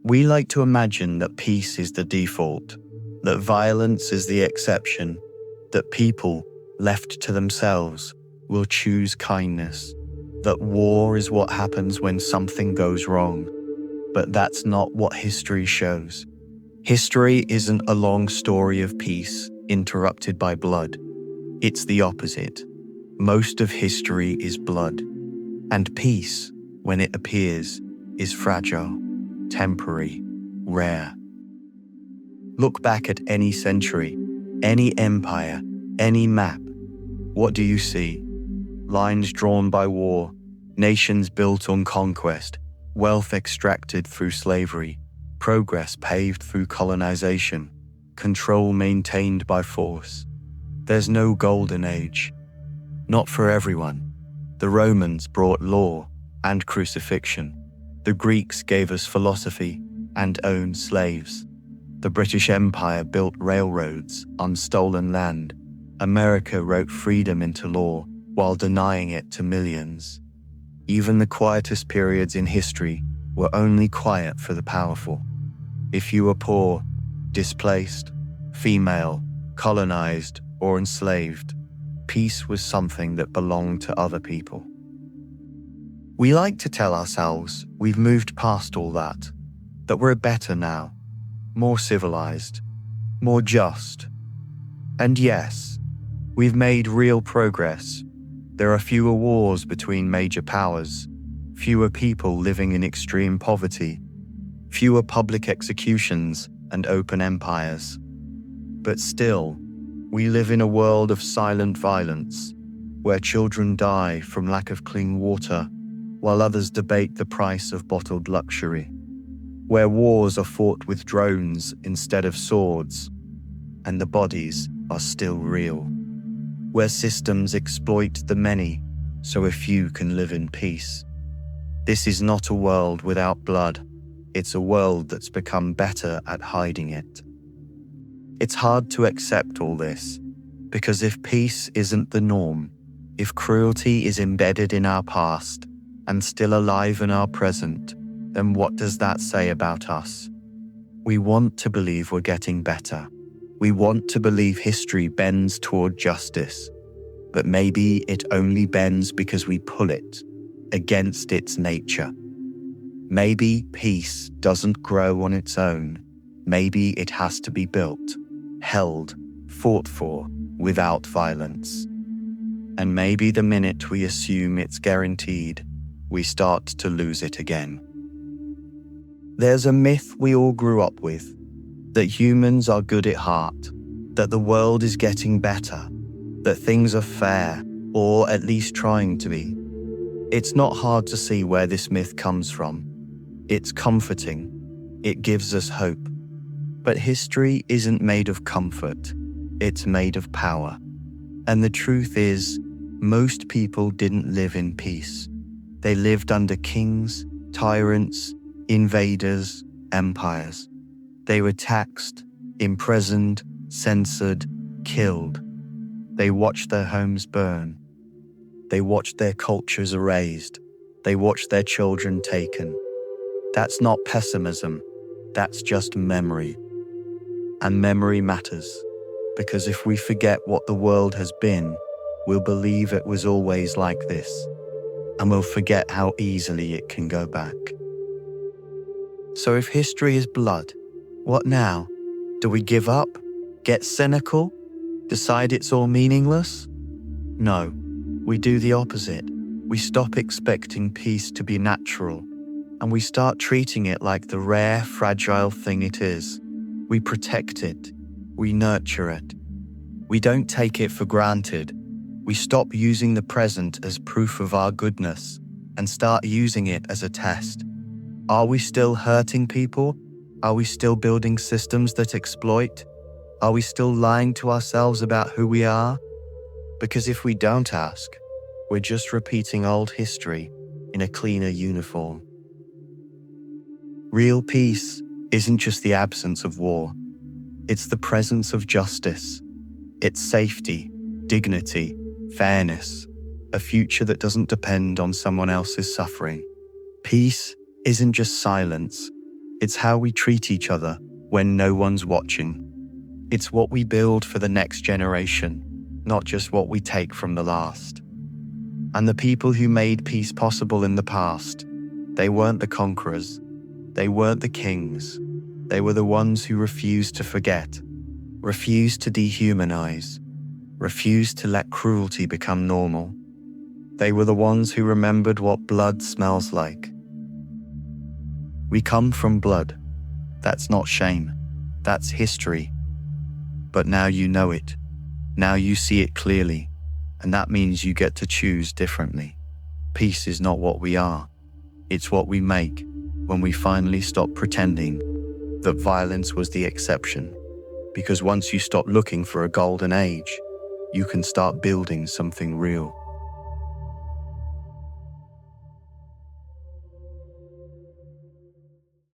We like to imagine that peace is the default, that violence is the exception, that people, left to themselves, will choose kindness, that war is what happens when something goes wrong. But that's not what history shows. History isn't a long story of peace interrupted by blood. It's the opposite. Most of history is blood. And peace, when it appears, is fragile, temporary, rare. Look back at any century, any empire, any map. What do you see? Lines drawn by war, nations built on conquest, wealth extracted through slavery, progress paved through colonization, control maintained by force. There's no golden age. Not for everyone. The Romans brought law and crucifixion. The Greeks gave us philosophy and owned slaves. The British Empire built railroads on stolen land. America wrote freedom into law while denying it to millions. Even the quietest periods in history were only quiet for the powerful. If you were poor, displaced, female, colonized, or enslaved, peace was something that belonged to other people. We like to tell ourselves we've moved past all that we're better now, more civilized, more just. And yes, we've made real progress. There are fewer wars between major powers, fewer people living in extreme poverty, fewer public executions and open empires. But still, we live in a world of silent violence, where children die from lack of clean water, while others debate the price of bottled luxury, where wars are fought with drones instead of swords, and the bodies are still real, where systems exploit the many so a few can live in peace. This is not a world without blood. It's a world that's become better at hiding it. It's hard to accept all this, because if peace isn't the norm, if cruelty is embedded in our past and still alive in our present, then what does that say about us? We want to believe we're getting better. We want to believe history bends toward justice, but maybe it only bends because we pull it against its nature. Maybe peace doesn't grow on its own. Maybe it has to be built, held, fought for, without violence. And maybe the minute we assume it's guaranteed, we start to lose it again. There's a myth we all grew up with, that humans are good at heart, that the world is getting better, that things are fair, or at least trying to be. It's not hard to see where this myth comes from. It's comforting. It gives us hope. But history isn't made of comfort. It's made of power. And the truth is, most people didn't live in peace. They lived under kings, tyrants, invaders, empires. They were taxed, imprisoned, censored, killed. They watched their homes burn. They watched their cultures erased. They watched their children taken. That's not pessimism. That's just memory. And memory matters, because if we forget what the world has been, we'll believe it was always like this, and we'll forget how easily it can go back. So if history is blood, what now? Do we give up? Get cynical? Decide it's all meaningless? No, we do the opposite. We stop expecting peace to be natural, and we start treating it like the rare, fragile thing it is. We protect it. We nurture it. We don't take it for granted. We stop using the present as proof of our goodness and start using it as a test. Are we still hurting people? Are we still building systems that exploit? Are we still lying to ourselves about who we are? Because if we don't ask, we're just repeating old history in a cleaner uniform. Real peace isn't just the absence of war. It's the presence of justice. It's safety, dignity, fairness, a future that doesn't depend on someone else's suffering. Peace isn't just silence. It's how we treat each other when no one's watching. It's what we build for the next generation, not just what we take from the last. And the people who made peace possible in the past, they weren't the conquerors, they weren't the kings, they were the ones who refused to forget, refused to dehumanize, refused to let cruelty become normal. They were the ones who remembered what blood smells like. We come from blood. That's not shame. That's history. But now you know it. Now you see it clearly. And that means you get to choose differently. Peace is not what we are. It's what we make when we finally stop pretending that violence was the exception. Because once you stop looking for a golden age, you can start building something real.